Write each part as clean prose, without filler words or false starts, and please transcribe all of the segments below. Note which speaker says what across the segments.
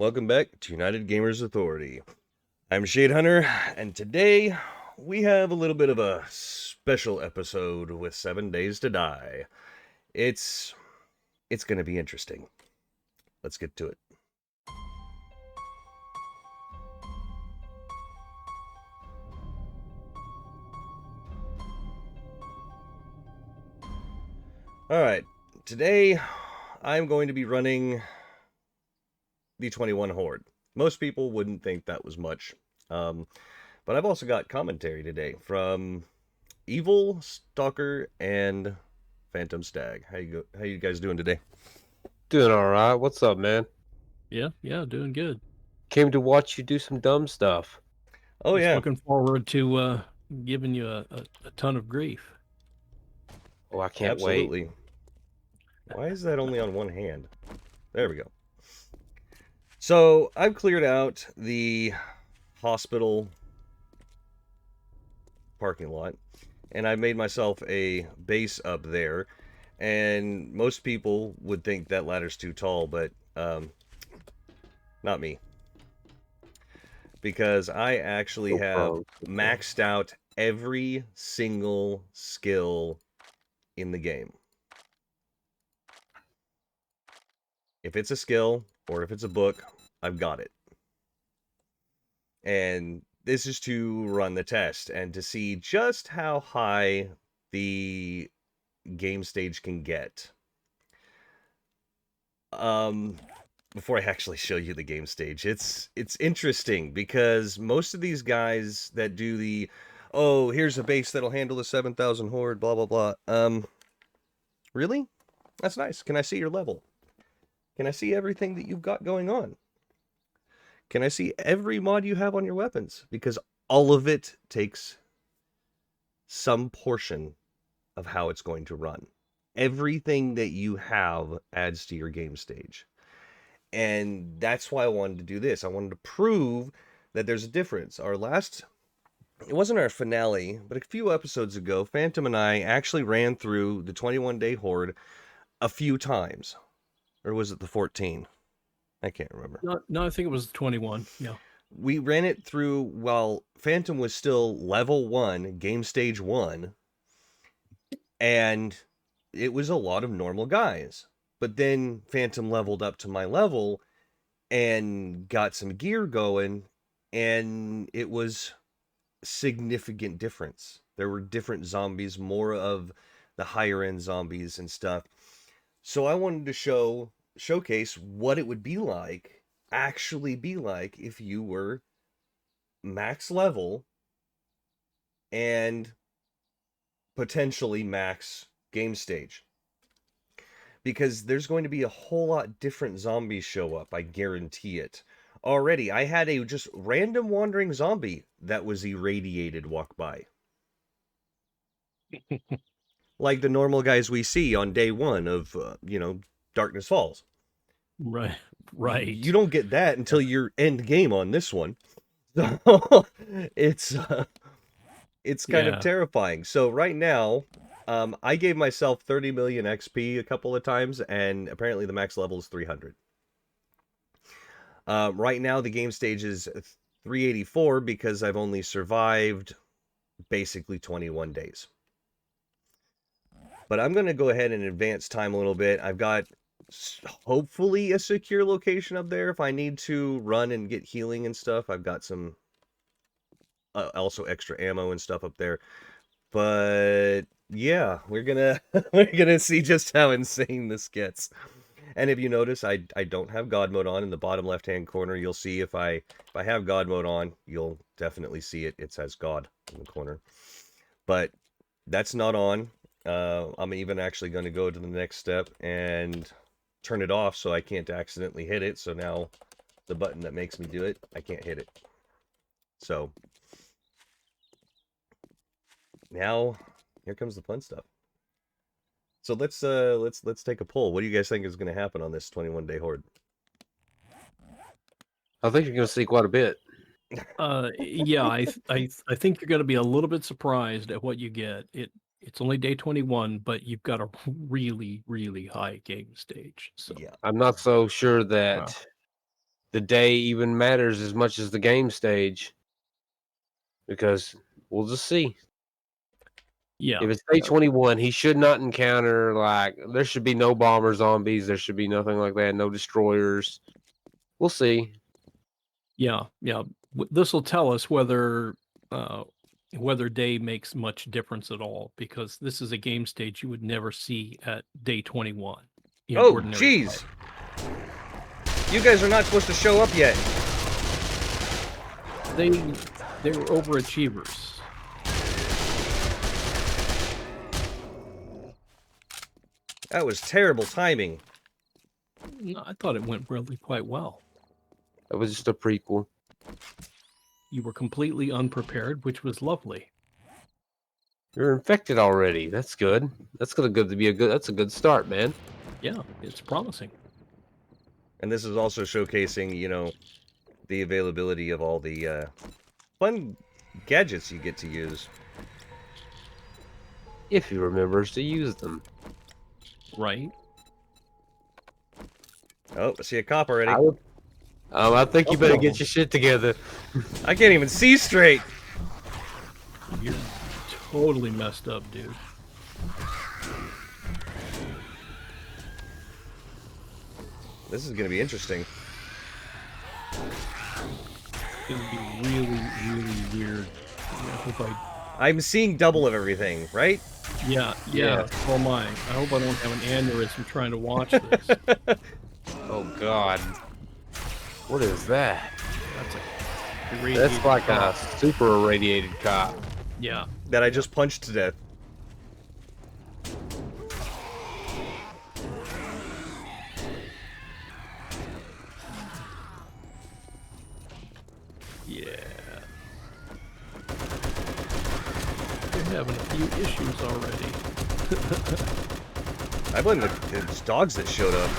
Speaker 1: Welcome back to United Gamers Authority. I'm Shade Hunter, and today we have a little bit of a special episode with 7 Days to Die. It's gonna be interesting. Let's get to it. Alright, today I'm going to be running the 21 Horde. Most people wouldn't think that was much, but I've also got commentary today from Evil, Stalker, and Phantom Stag. How you guys doing today?
Speaker 2: Doing all right. What's up, man?
Speaker 3: Yeah, doing good.
Speaker 2: Came to watch you do some dumb stuff.
Speaker 1: Oh
Speaker 3: Just
Speaker 1: yeah,
Speaker 3: looking forward to giving you a ton of grief.
Speaker 2: Oh, I can't wait.
Speaker 1: absolutely. Why is that only on one hand? There we go. So I've cleared out the hospital parking lot, and I made myself a base up there. And most people would think that ladder's too tall, but not me. Because I actually have maxed out every single skill in the game. If it's a skill or if it's a book, I've got it. And this is to run the test and to see just how high the game stage can get. Before I actually show you the game stage, it's interesting because most of these guys that do the, oh, here's a base that'll handle the 7,000 horde, blah blah blah. Really? That's nice. Can I see your level? Can I see everything that you've got going on? Can I see every mod you have on your weapons? Because all of it takes some portion of how it's going to run. Everything that you have adds to your game stage. And that's why I wanted to do this. I wanted to prove that there's a difference. It wasn't our finale, but a few episodes ago, Phantom and I actually ran through the 21-day horde a few times. Or was it the 14? I can't remember.
Speaker 3: No, I think it was 21. Yeah.
Speaker 1: We ran it through while Phantom was still level 1, game stage 1. And it was a lot of normal guys. But then Phantom leveled up to my level and got some gear going, and it was significant difference. There were different zombies, more of the higher end zombies and stuff. So I wanted to showcase what it would actually be like if you were max level and potentially max game stage. Because there's going to be a whole lot different zombies show up, I guarantee it. Already, I had a just random wandering zombie that was irradiated walk by. Like the normal guys we see on day 1 of, Darkness Falls.
Speaker 3: Right.
Speaker 1: You don't get that until you're end game on this one. So it's kind of terrifying. So right now, I gave myself 30 million XP a couple of times, and apparently the max level is 300. Right now, the game stage is 384 because I've only survived basically 21 days. But I'm going to go ahead and advance time a little bit. I've got hopefully a secure location up there if I need to run and get healing and stuff. I've got some also extra ammo and stuff up there. But yeah, we're gonna see just how insane this gets. And if you notice, I don't have God mode on in the bottom left hand corner. You'll see if I have God mode on, you'll definitely see it. It says God in the corner. But that's not on. I'm even actually going to go to the next step and turn it off so I can't accidentally hit it. So now the button that makes me do it, I can't hit it. So now here comes the fun stuff. So let's take a poll. What do you guys think is going to happen on this 21-day horde?
Speaker 2: I think you're going to see quite a bit.
Speaker 3: Yeah, I think you're going to be a little bit surprised at what you get. It's only day 21, but you've got a really, really high game stage. So
Speaker 1: yeah,
Speaker 2: I'm not so sure that the day even matters as much as the game stage. Because we'll just see.
Speaker 3: Yeah.
Speaker 2: If it's day 21, he should not encounter, like, there should be no bomber zombies. There should be nothing like that. No destroyers. We'll see.
Speaker 3: Yeah. This will tell us whether day makes much difference at all, because this is a game stage you would never see at day 21. in
Speaker 1: Oh,
Speaker 3: ordinary play.
Speaker 1: jeez. You guys are not supposed to show up yet.
Speaker 3: They were overachievers.
Speaker 1: That was terrible timing.
Speaker 3: No, I thought it went really quite well.
Speaker 2: That was just a prequel.
Speaker 3: You were completely unprepared, which was lovely.
Speaker 2: You're infected already. That's good. That's gonna good to be a good. That's a good start, man.
Speaker 3: Yeah, it's promising.
Speaker 1: And this is also showcasing, you know, the availability of all the fun gadgets you get to use.
Speaker 2: If he remembers to use them.
Speaker 3: Right?
Speaker 1: Oh, I see a cop already.
Speaker 2: I think you better get your shit together.
Speaker 1: I can't even see straight.
Speaker 3: You're totally messed up, dude.
Speaker 1: This is going to be interesting.
Speaker 3: It's going to be really, really weird. I hope
Speaker 1: I'm seeing double of everything, right?
Speaker 3: Yeah, so am I. I hope I don't have an aneurysm trying to watch this.
Speaker 2: Oh God. What is that?
Speaker 3: That's
Speaker 2: That's like a super irradiated cop.
Speaker 3: Yeah.
Speaker 1: That I just punched to death.
Speaker 3: Yeah. We're having a few issues already.
Speaker 1: I blame the dogs that showed up.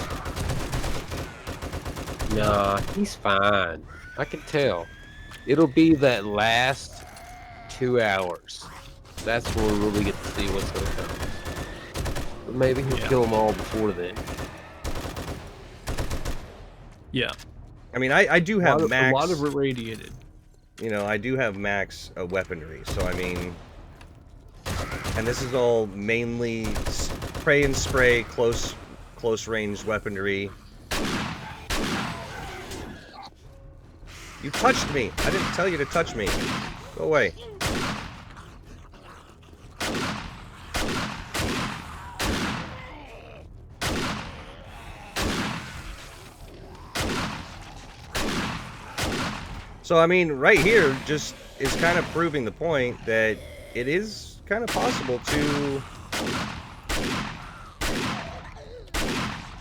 Speaker 2: Nah, he's fine. I can tell. It'll be that last 2 hours. That's when we really get to see what's going to come. But maybe he'll kill them all before then.
Speaker 3: Yeah.
Speaker 1: I mean, I do have max...
Speaker 3: A lot of irradiated.
Speaker 1: You know, I do have max weaponry, so I mean... And this is all mainly spray and spray, close range weaponry. You touched me! I didn't tell you to touch me. Go away. So, I mean, right here just is kind of proving the point that it is kind of possible to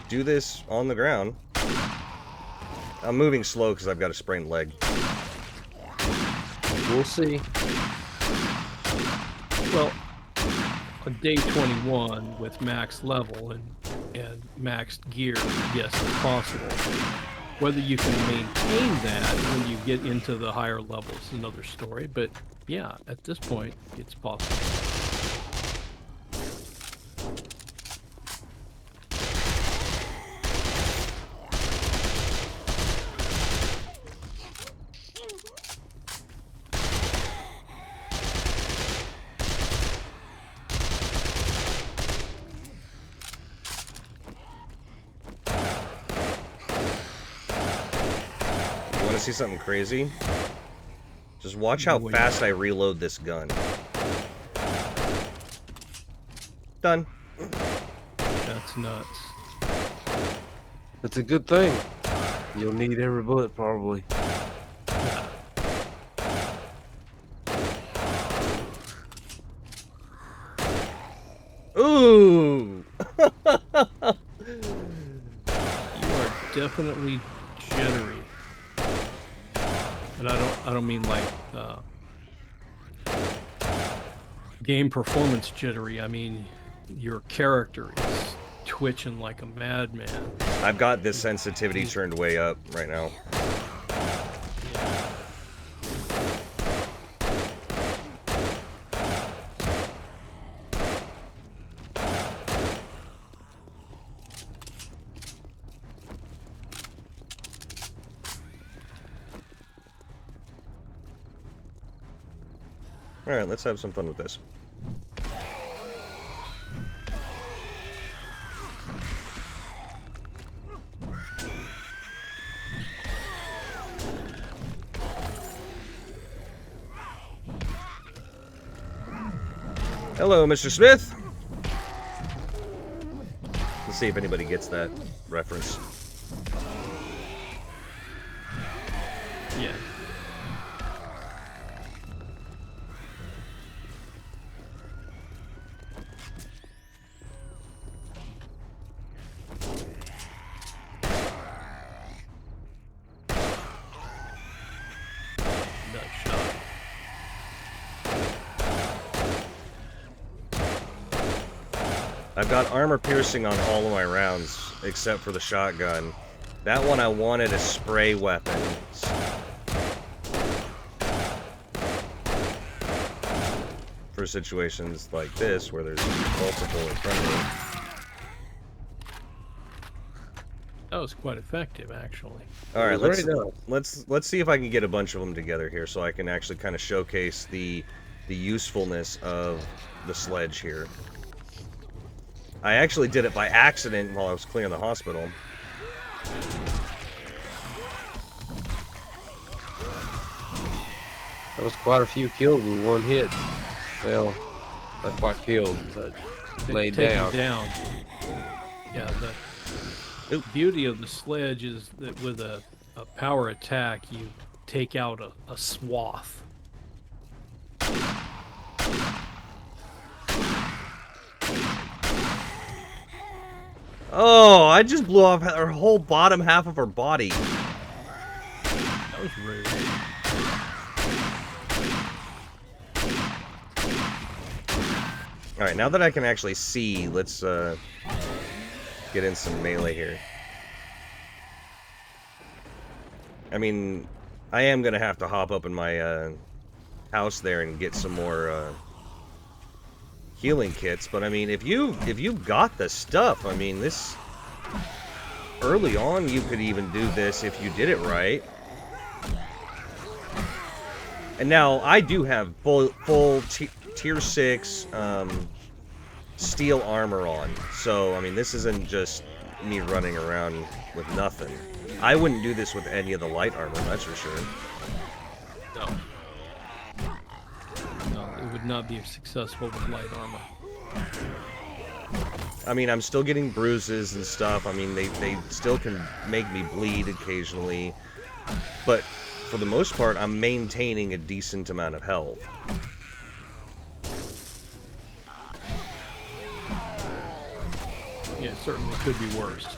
Speaker 1: do this on the ground. I'm moving slow because I've got a sprained leg.
Speaker 2: We'll see.
Speaker 3: Well, on day 21 with max level and maxed gear, yes, it's possible. Whether you can maintain that when you get into the higher levels is another story, but yeah, at this point, it's possible.
Speaker 1: See something crazy? Just watch how fast I reload this gun. Done.
Speaker 3: That's nuts.
Speaker 2: That's a good thing. You'll need every bullet, probably.
Speaker 1: Ooh!
Speaker 3: You are definitely jittery. And I don't mean like game performance jittery. I mean your character is twitching like a madman.
Speaker 1: I've got this sensitivity turned way up right now. Alright, let's have some fun with this. Hello, Mr. Smith. Let's see if anybody gets that reference.
Speaker 3: Yeah. Nut shot.
Speaker 1: I've got armor piercing on all of my rounds, except for the shotgun. That one I wanted a spray weapon. For situations like this, where there's multiple in front of me.
Speaker 3: That was quite effective, actually.
Speaker 1: All right,
Speaker 2: It was very
Speaker 1: let's see if I can get a bunch of them together here, so I can actually kind of showcase the usefulness of the sledge here. I actually did it by accident while I was clearing the hospital.
Speaker 2: That was quite a few kills with one hit. Well, not quite killed, but laid
Speaker 3: Taken
Speaker 2: down.
Speaker 3: Yeah, the beauty of the sledge is that with a power attack, you take out a swath.
Speaker 1: Oh, I just blew off her whole bottom half of her body.
Speaker 3: That was rude.
Speaker 1: Alright, now that I can actually see, let's get in some melee here. I mean, I am gonna have to hop up in my house there and get some more healing kits, but I mean, if you've got the stuff, I mean, this early on you could even do this if you did it right. And now I do have full tier 6 steel armor on, so I mean, this isn't just me running around with nothing. I wouldn't do this with any of the light armor, that's for sure.
Speaker 3: No. No, it would not be successful with light armor.
Speaker 1: I mean, I'm still getting bruises and stuff. I mean, they still can make me bleed occasionally. But for the most part, I'm maintaining a decent amount of health.
Speaker 3: Yeah, it certainly could be worse.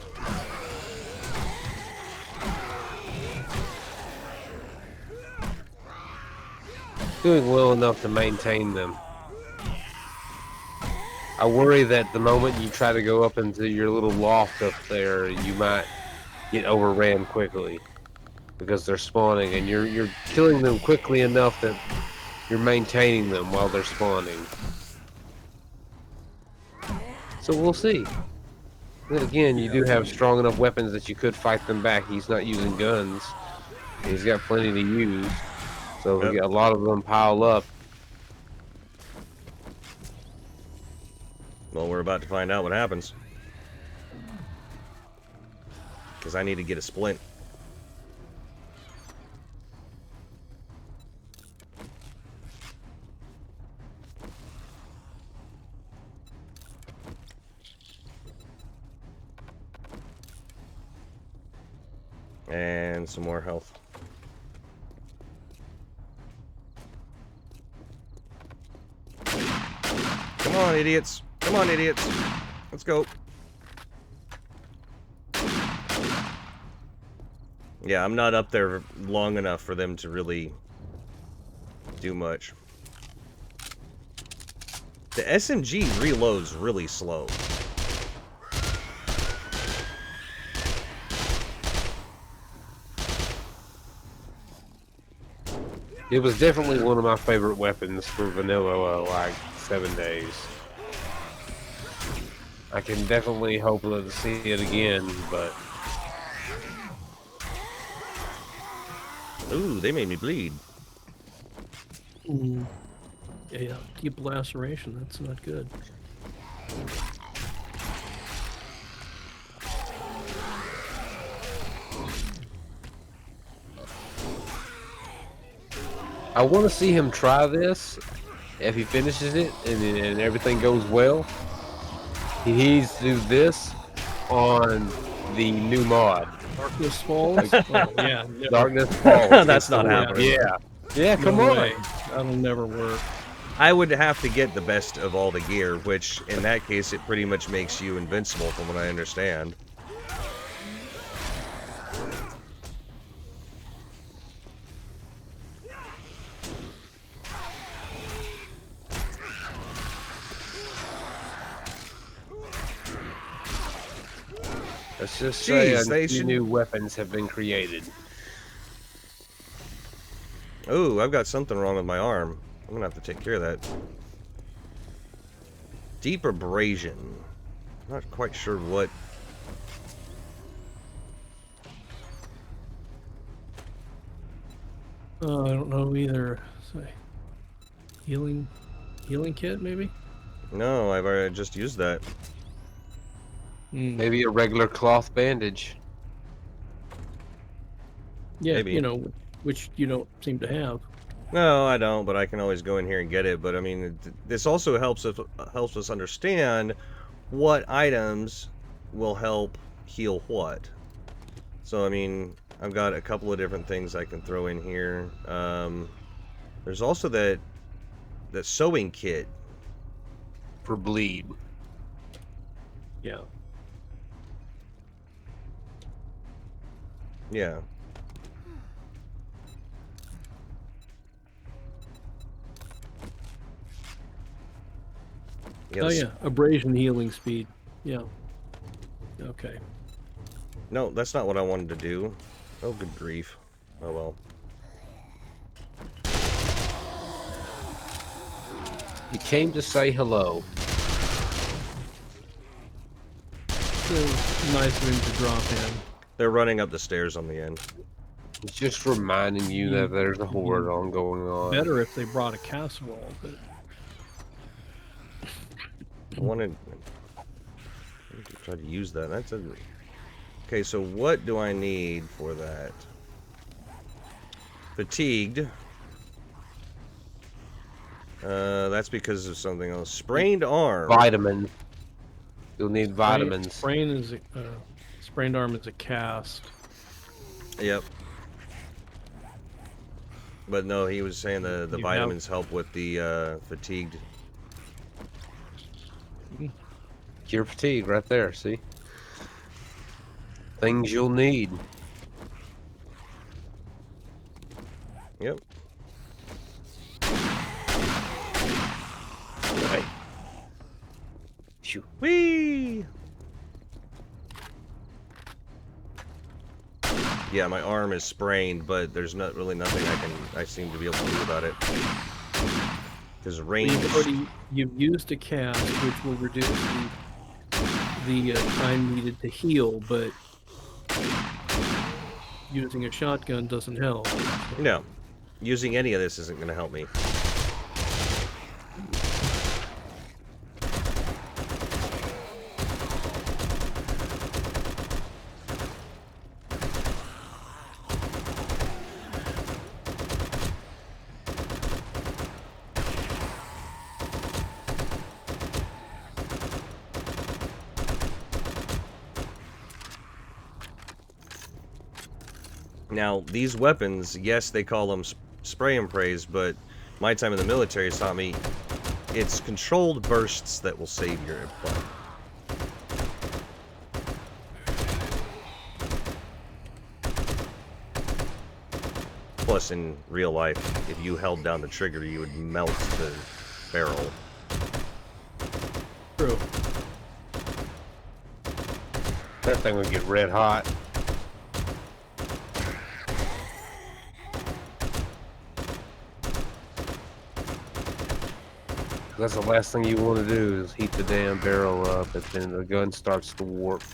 Speaker 2: Doing well enough to maintain them. I worry that the moment you try to go up into your little loft up there, you might get overran quickly because they're spawning, and you're killing them quickly enough that you're maintaining them while they're spawning. So we'll see. Then again, you do have strong enough weapons that you could fight them back. He's not using guns. He's got plenty to use. So
Speaker 1: Yep.
Speaker 2: a lot of them pile up.
Speaker 1: Well, we're about to find out what happens. Because I need to get a splint. And some more health. Come on, idiots. Come on, idiots. Let's go. Yeah, I'm not up there long enough for them to really do much. The SMG reloads really slow.
Speaker 2: It was definitely one of my favorite weapons for vanilla, like 7 days. I can definitely hope to see it again, but
Speaker 1: Ooh, they made me bleed.
Speaker 3: Yeah, deep laceration. That's not good.
Speaker 2: I want to see him try this. If he finishes it and everything goes well, he needs to do this on the new mod.
Speaker 3: Darkness Falls? Oh, yeah. Never.
Speaker 2: Darkness Falls.
Speaker 1: That's not happening.
Speaker 2: Yeah. Yeah, come
Speaker 3: No
Speaker 2: on.
Speaker 3: way. That'll never work.
Speaker 1: I would have to get the best of all the gear, which in that case it pretty much makes you invincible from what I understand.
Speaker 2: Let's just say
Speaker 1: Jeez, they
Speaker 2: a few
Speaker 1: should-
Speaker 2: new weapons have been created.
Speaker 1: Ooh, I've got something wrong with my arm. I'm gonna have to take care of that. Deep abrasion. Not quite sure what.
Speaker 3: I don't know either. So, healing kit, maybe?
Speaker 1: No, I've already just used that.
Speaker 2: Maybe a regular cloth bandage.
Speaker 3: Yeah,
Speaker 1: maybe.
Speaker 3: you know, which you don't seem to have.
Speaker 1: No, I don't, but I can always go in here and get it. But I mean, this also helps us understand what items will help heal what. So I mean, I've got a couple of different things I can throw in here. There's also that sewing kit.
Speaker 2: For bleed.
Speaker 3: Yeah.
Speaker 1: Yeah.
Speaker 3: Oh yeah, abrasion healing speed. Yeah. Okay.
Speaker 1: No, that's not what I wanted to do. Oh, good grief. Oh well.
Speaker 2: He came to say hello.
Speaker 3: It's nice of him to drop in.
Speaker 1: They're running up the stairs on the end.
Speaker 2: He's just reminding you that there's a horde going on.
Speaker 3: Better if they brought a casserole, but
Speaker 1: I wanted to try to use that. That's a... Okay, so what do I need for that? Fatigued. That's because of something else. Sprained arm.
Speaker 2: Vitamins. You'll need vitamins.
Speaker 3: Sprained arm is a cast.
Speaker 1: Yep. But no, he was saying the
Speaker 3: You
Speaker 1: vitamins help with the fatigued.
Speaker 2: Cure fatigue right there, see? Things you'll need.
Speaker 1: Yep.
Speaker 2: Right. Phew.
Speaker 1: Whee! Yeah, my arm is sprained, but there's not really nothing I seem to be able to do about it. Because range.
Speaker 3: You've used a cast, which will reduce the time needed to heal, but using a shotgun doesn't help.
Speaker 1: No, using any of this isn't going to help me. Now, these weapons, yes, they call them spray and praise, but my time in the military has taught me it's controlled bursts that will save your butt. Plus, in real life, if you held down the trigger, you would melt the barrel.
Speaker 3: True.
Speaker 2: That thing would get red hot. That's the last thing you want to do is heat the damn barrel up, and then the gun starts to warp.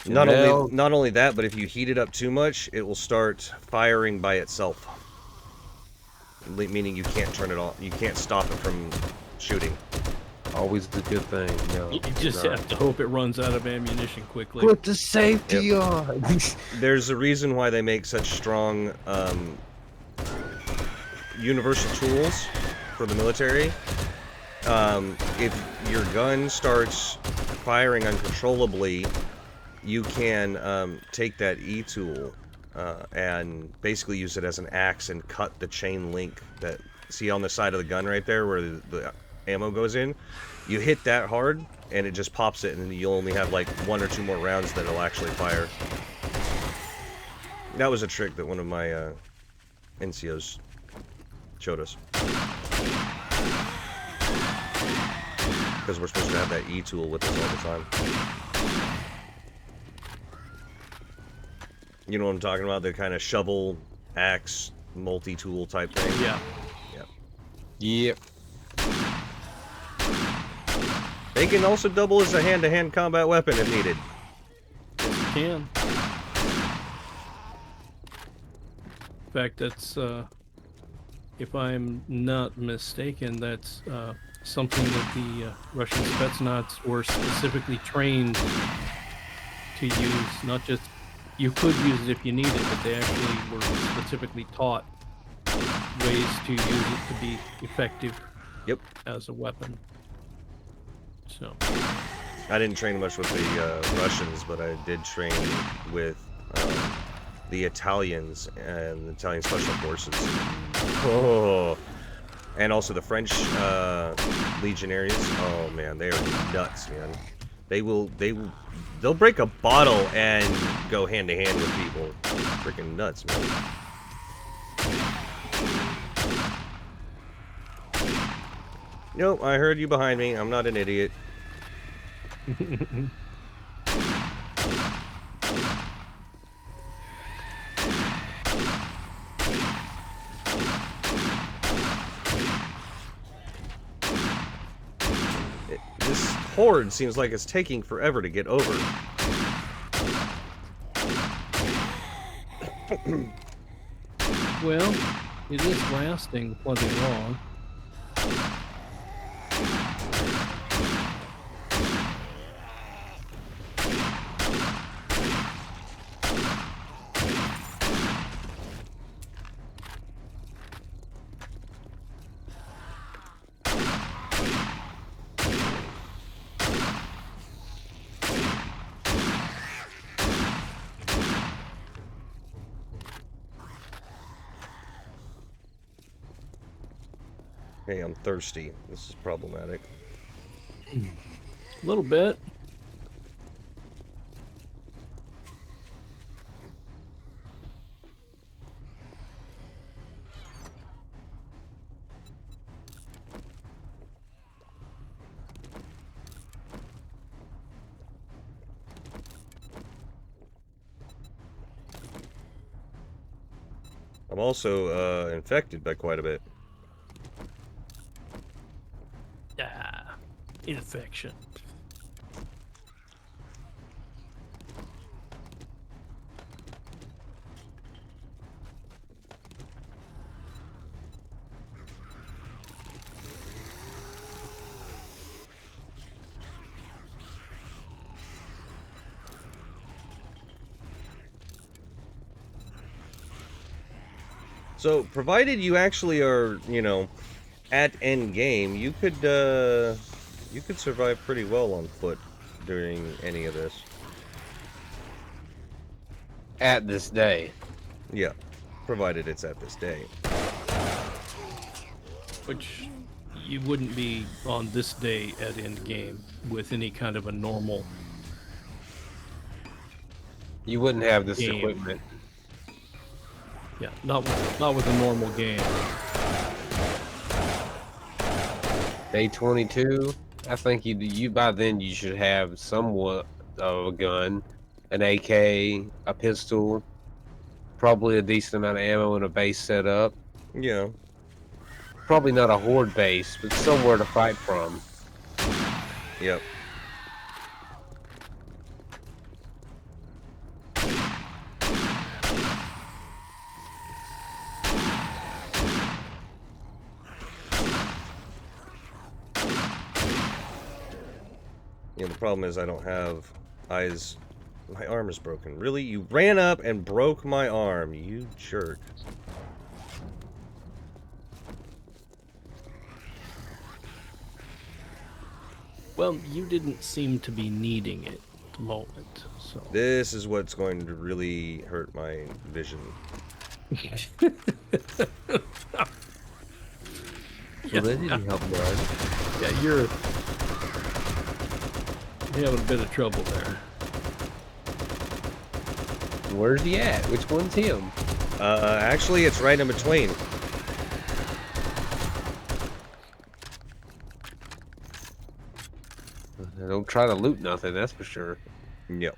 Speaker 1: Not only that, but if you heat it up too much, it will start firing by itself. meaning you can't turn it off. You can't stop it from shooting.
Speaker 2: Always a good thing. No,
Speaker 3: You just
Speaker 2: no.
Speaker 3: have to hope it runs out of ammunition quickly.
Speaker 2: Put the safety on.
Speaker 1: There's a reason why they make such strong universal tools for the military. If your gun starts firing uncontrollably, you can take that E-tool and basically use it as an axe and cut the chain link that, see on the side of the gun right there where the ammo goes in. You hit that hard and it just pops it, and you'll only have like 1 or 2 more rounds that'll actually fire. That was a trick that one of my NCOs showed us. Because we're supposed to have that E-tool with us all the time. You know what I'm talking about? The kind of shovel, axe, multi-tool type thing?
Speaker 3: Yeah.
Speaker 2: Yep.
Speaker 1: They can also double as a hand-to-hand combat weapon if needed.
Speaker 3: Yes, you can. In fact, that's, if I'm not mistaken, that's something that the Russian Spetsnaz were specifically trained to use. Not just, you could use it if you need it, but they actually were specifically taught ways to use it to be effective as a weapon. So
Speaker 1: I didn't train much with the Russians, but I did train with the Italians and the Italian Special Forces. Oh, and also the French legionaries. Oh man, they are nuts, man. They'll break a bottle and go hand to hand with people. Freaking nuts, man. Nope, I heard you behind me. I'm not an idiot. This horde seems like it's taking forever to get over.
Speaker 3: well, it is lasting plenty long.
Speaker 1: Hey, I'm thirsty. This is problematic.
Speaker 3: A little bit.
Speaker 1: I'm also infected by quite a bit.
Speaker 3: Infection.
Speaker 1: So, provided you actually are, you know, at end game, you could survive pretty well on foot during any of this.
Speaker 2: At this day.
Speaker 1: Yeah, provided it's at this day.
Speaker 3: Which you wouldn't be on this day at end game with any kind of a normal.
Speaker 2: You wouldn't have this
Speaker 3: Game.
Speaker 2: equipment.
Speaker 3: Yeah, not with a normal game.
Speaker 2: Day 22. I think you by then you should have somewhat of a gun, an AK, a pistol, probably a decent amount of ammo and a base set up.
Speaker 1: Yeah.
Speaker 2: Probably not a horde base, but somewhere to fight from.
Speaker 1: Yep. Yeah, the problem is I don't have eyes. My arm is broken. Really? You ran up and broke my arm, you jerk.
Speaker 3: Well, you didn't seem to be needing it at the moment, so.
Speaker 1: This is what's going to really hurt my vision.
Speaker 2: Well, that didn't help none.
Speaker 3: Yeah, you're having a bit of trouble there.
Speaker 2: Where's he at? Which one's him?
Speaker 1: Actually, it's right in between.
Speaker 2: Don't try to loot nothing, that's for sure.
Speaker 1: Yep.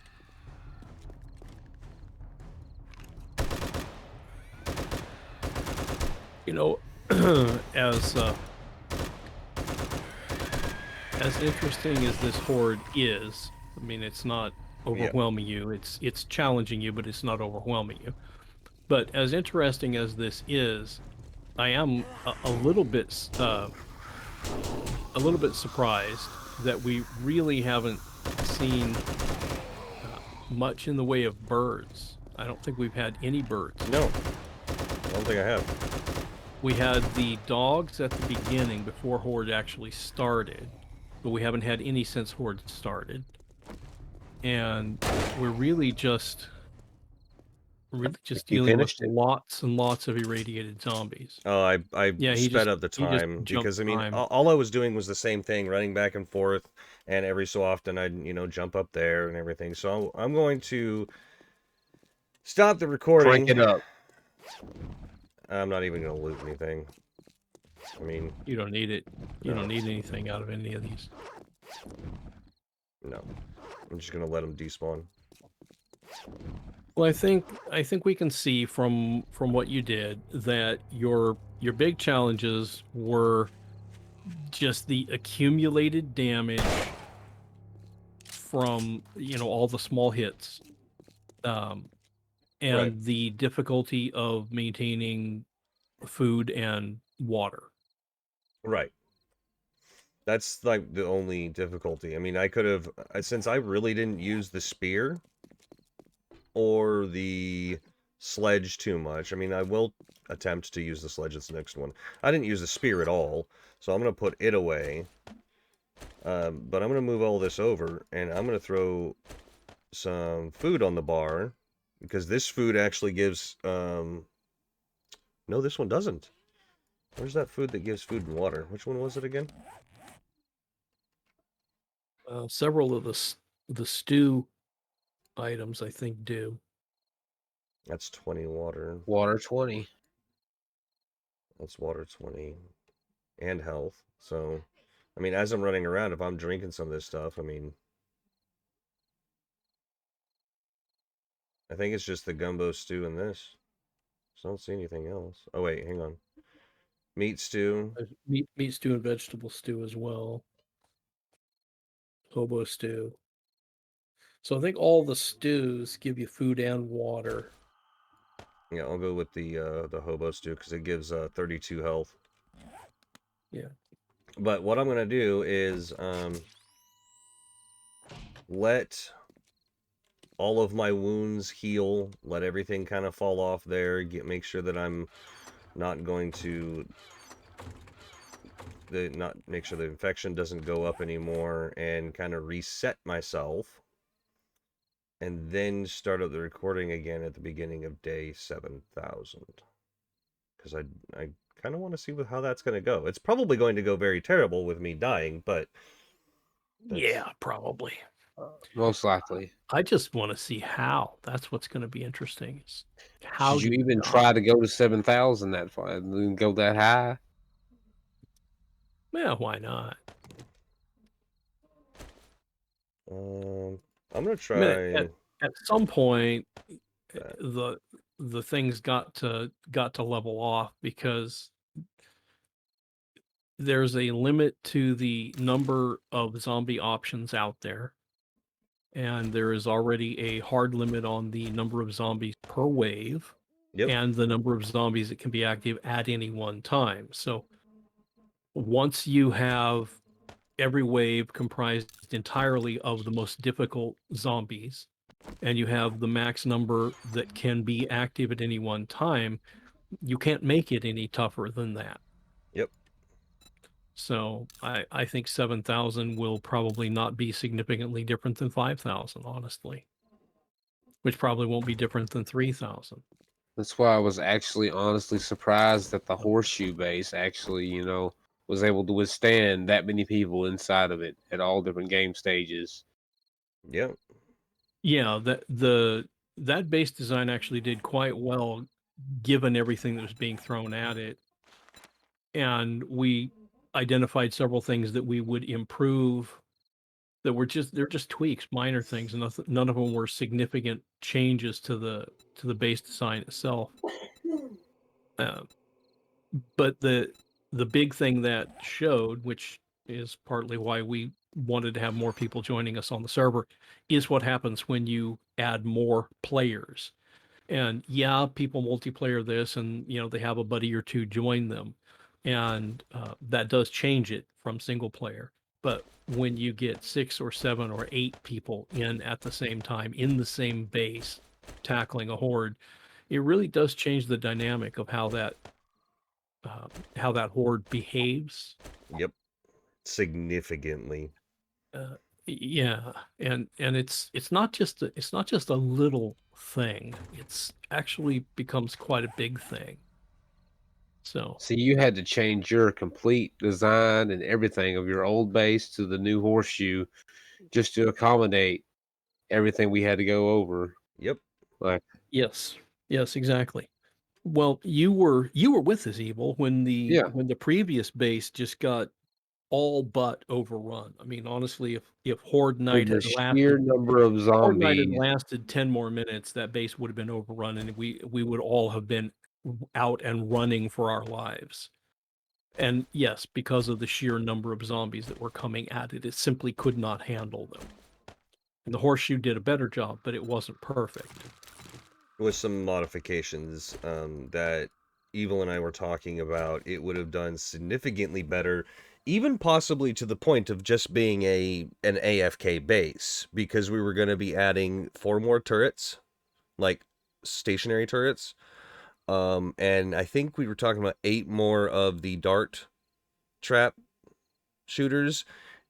Speaker 3: You know, as interesting as this horde is, I mean, it's not overwhelming you. It's challenging you, but it's not overwhelming you. But as interesting as this is, I am a little bit surprised that we really haven't seen much in the way of birds. I don't think we've had any birds.
Speaker 1: No, I don't think I have.
Speaker 3: We had the dogs at the beginning before Horde actually started, but we haven't had any since Horde started. And we're really just dealing with lots and lots of irradiated zombies.
Speaker 1: Oh, I
Speaker 3: Yeah,
Speaker 1: sped up the time because I mean all I was doing was the same thing, running back and forth, and every so often I'd jump up there and everything. So I'm going to stop the recording.
Speaker 2: Crank it up.
Speaker 1: I'm not even going to loot anything. I mean,
Speaker 3: you don't need it. You don't need anything out of any of these.
Speaker 1: No, I'm just going to let them despawn.
Speaker 3: Well, I think we can see from what you did that your big challenges were just the accumulated damage from all the small hits, and
Speaker 1: Right.
Speaker 3: the difficulty of maintaining food and water.
Speaker 1: Right. That's like the only difficulty. I mean, I could have, since I really didn't use the spear or the sledge too much. I mean, I will attempt to use the sledge. That's the next one. I didn't use the spear at all, so I'm going to put it away. But I'm going to move all this over, and I'm going to throw some food on the bar, because this food actually gives... No, this one doesn't. Where's that food that gives food and water? Which one was it again?
Speaker 3: Several of the stew items, I think, do.
Speaker 1: That's 20 water.
Speaker 2: Water 20.
Speaker 1: That's water 20. And health. So, I mean, as I'm running around, if I'm drinking some of this stuff, I mean... I think it's just the gumbo stew and this. So I don't see anything else. Oh, wait, hang on. Meat stew.
Speaker 3: Meat stew and vegetable stew as well. Hobo stew. So I think all the stews give you food and water.
Speaker 1: Yeah, I'll go with the hobo stew because it gives 32 health.
Speaker 3: Yeah.
Speaker 1: But what I'm going to do is let all of my wounds heal, let everything kind of fall off there, make sure that I'm not going to make sure the infection doesn't go up anymore, and kind of reset myself, and then start up the recording again at the beginning of day 7,000, because I kind of want to see how that's going to go. It's probably going to go very terrible with me dying, but
Speaker 3: yeah, probably.
Speaker 2: Most likely.
Speaker 3: I just want to see how. That's what's going to be interesting. Is how
Speaker 2: Should you even try to go to 7,000 that far and go that high?
Speaker 3: Yeah, why not?
Speaker 1: I'm gonna try.
Speaker 3: At some point, the things got to level off, because there's a limit to the number of zombie options out there, and there is already a hard limit on the number of zombies per wave, and the number of zombies that can be active at any one time. So once you have every wave comprised composed entirely of the most difficult zombies, and you have the max number that can be active at any one time, you can't make it any tougher than that.
Speaker 1: Yep.
Speaker 3: So I think 7,000 will probably not be significantly different than 5,000, honestly, which probably won't be different than 3,000.
Speaker 2: That's why I was actually honestly surprised that the horseshoe base actually, was able to withstand that many people inside of it at all different game stages.
Speaker 1: Yep.
Speaker 3: Yeah, that base design actually did quite well given everything that was being thrown at it. And we identified several things that we would improve that they're just tweaks, minor things, and none of them were significant changes to the base design itself. But the big thing that showed, which is partly why we wanted to have more people joining us on the server, is what happens when you add more players. And yeah, people multiplayer this, and they have a buddy or two join them, and that does change it from single player. But when you get 6 or 7 or 8 people in at the same time in the same base tackling a horde, it really does change the dynamic of how that horde behaves.
Speaker 1: Yep. Significantly.
Speaker 3: Yeah, and it's not just a little thing. It's actually becomes quite a big thing. So
Speaker 2: you had to change your complete design and everything of your old base to the new horseshoe just to accommodate everything we had to go over.
Speaker 1: Yep.
Speaker 2: Like,
Speaker 3: yes, exactly. Well, you were with us, Evil, when the previous base just got all but overrun. I mean, honestly, if Horde Night
Speaker 2: the
Speaker 3: had
Speaker 2: sheer
Speaker 3: lasted
Speaker 2: number of
Speaker 3: Horde Night had
Speaker 2: zombies.
Speaker 3: lasted 10 more minutes, that base would have been overrun, and we would all have been out and running for our lives. And yes, because of the sheer number of zombies that were coming at it, it simply could not handle them. And the horseshoe did a better job, but it wasn't perfect.
Speaker 1: With some modifications that Evil and I were talking about, it would have done significantly better, even possibly to the point of just being an AFK base, because we were going to be adding 4 more turrets, like stationary turrets. And I think we were talking about 8 more of the dart trap shooters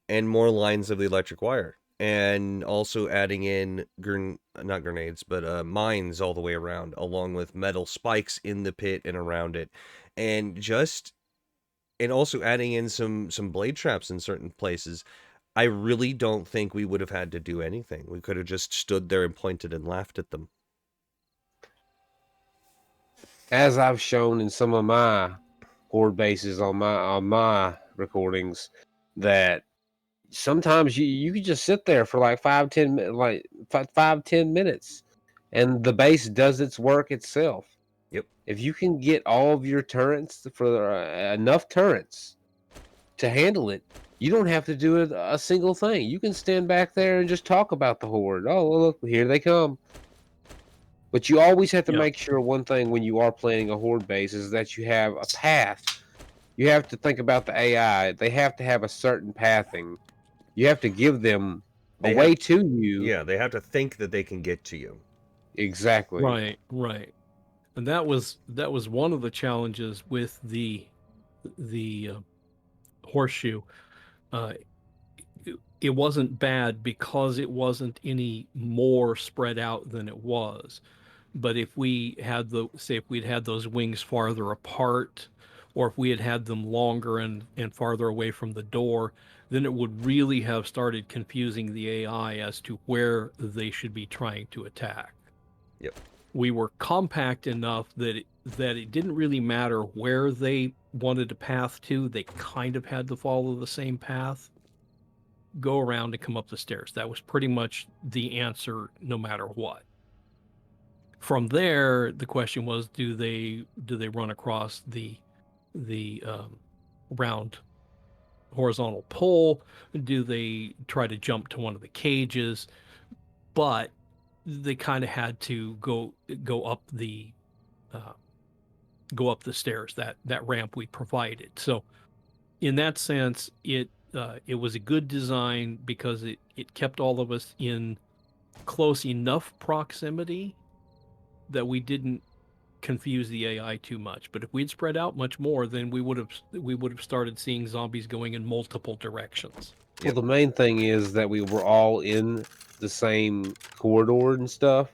Speaker 1: and more lines of the electric wire. And also adding in not grenades, but mines all the way around, along with metal spikes in the pit and around it, and also adding in some blade traps in certain places. I really don't think we would have had to do anything. We could have just stood there and pointed and laughed at them.
Speaker 2: As I've shown in some of my horde bases on my recordings, that sometimes you could just sit there for like 5-10 minutes and the base does its work itself.
Speaker 1: Yep.
Speaker 2: If you can get all of your turrets for enough turrets to handle it, you don't have to do a single thing. You can stand back there and just talk about the horde. Oh, look, here they come. But you always have to make sure one thing when you are planning a horde base is that you have a path. You have to think about the AI. They have to have a certain pathing. You have to give them a way to you.
Speaker 1: Yeah, they have to think that they can get to you.
Speaker 2: Exactly.
Speaker 3: Right. And that was one of the challenges with the horseshoe. It wasn't bad because it wasn't any more spread out than it was. But if we had if we'd had those wings farther apart, or if we had them longer and farther away from the door, then it would really have started confusing the AI as to where they should be trying to attack.
Speaker 1: Yep.
Speaker 3: We were compact enough that it didn't really matter where they wanted to path to. They kind of had to follow the same path, go around and come up the stairs. That was pretty much the answer no matter what. From there, the question was, do they run across the round horizontal pole? Do they try to jump to one of the cages? But they kind of had to go up the stairs, that ramp we provided. So in that sense, it it was a good design because it kept all of us in close enough proximity that we didn't confuse the AI too much. But if we'd spread out much more, then we would have started seeing zombies going in multiple directions.
Speaker 2: Well, the main thing is that we were all in the same corridor and stuff,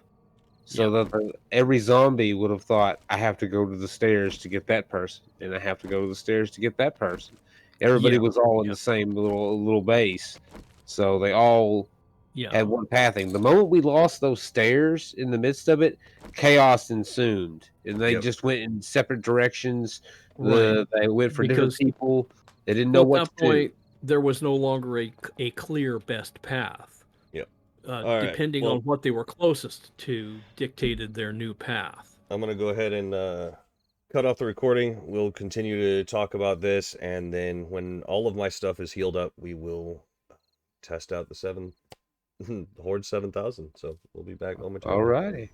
Speaker 2: so that every zombie would have thought, I have to go to the stairs to get that person, and I have to go to the stairs to get that person. Everybody
Speaker 3: Yeah,
Speaker 2: was all in
Speaker 3: yeah.
Speaker 2: the same little base, so they all
Speaker 3: Yeah.
Speaker 2: had one pathing. The moment we lost those stairs in the midst of it, chaos ensued, and they just went in separate directions.
Speaker 3: Right.
Speaker 2: They went for different
Speaker 3: Because
Speaker 2: people. They didn't know
Speaker 3: well, at
Speaker 2: what to
Speaker 3: that
Speaker 2: do.
Speaker 3: point, there was no longer a clear best path.
Speaker 1: Yep. All right.
Speaker 3: Depending
Speaker 1: Well,
Speaker 3: on what they were closest to dictated their new path.
Speaker 1: I'm gonna go ahead and cut off the recording. We'll continue to talk about this, and then when all of my stuff is healed up, we will test out the Horde 7000. So we'll be back momentarily.
Speaker 2: All righty.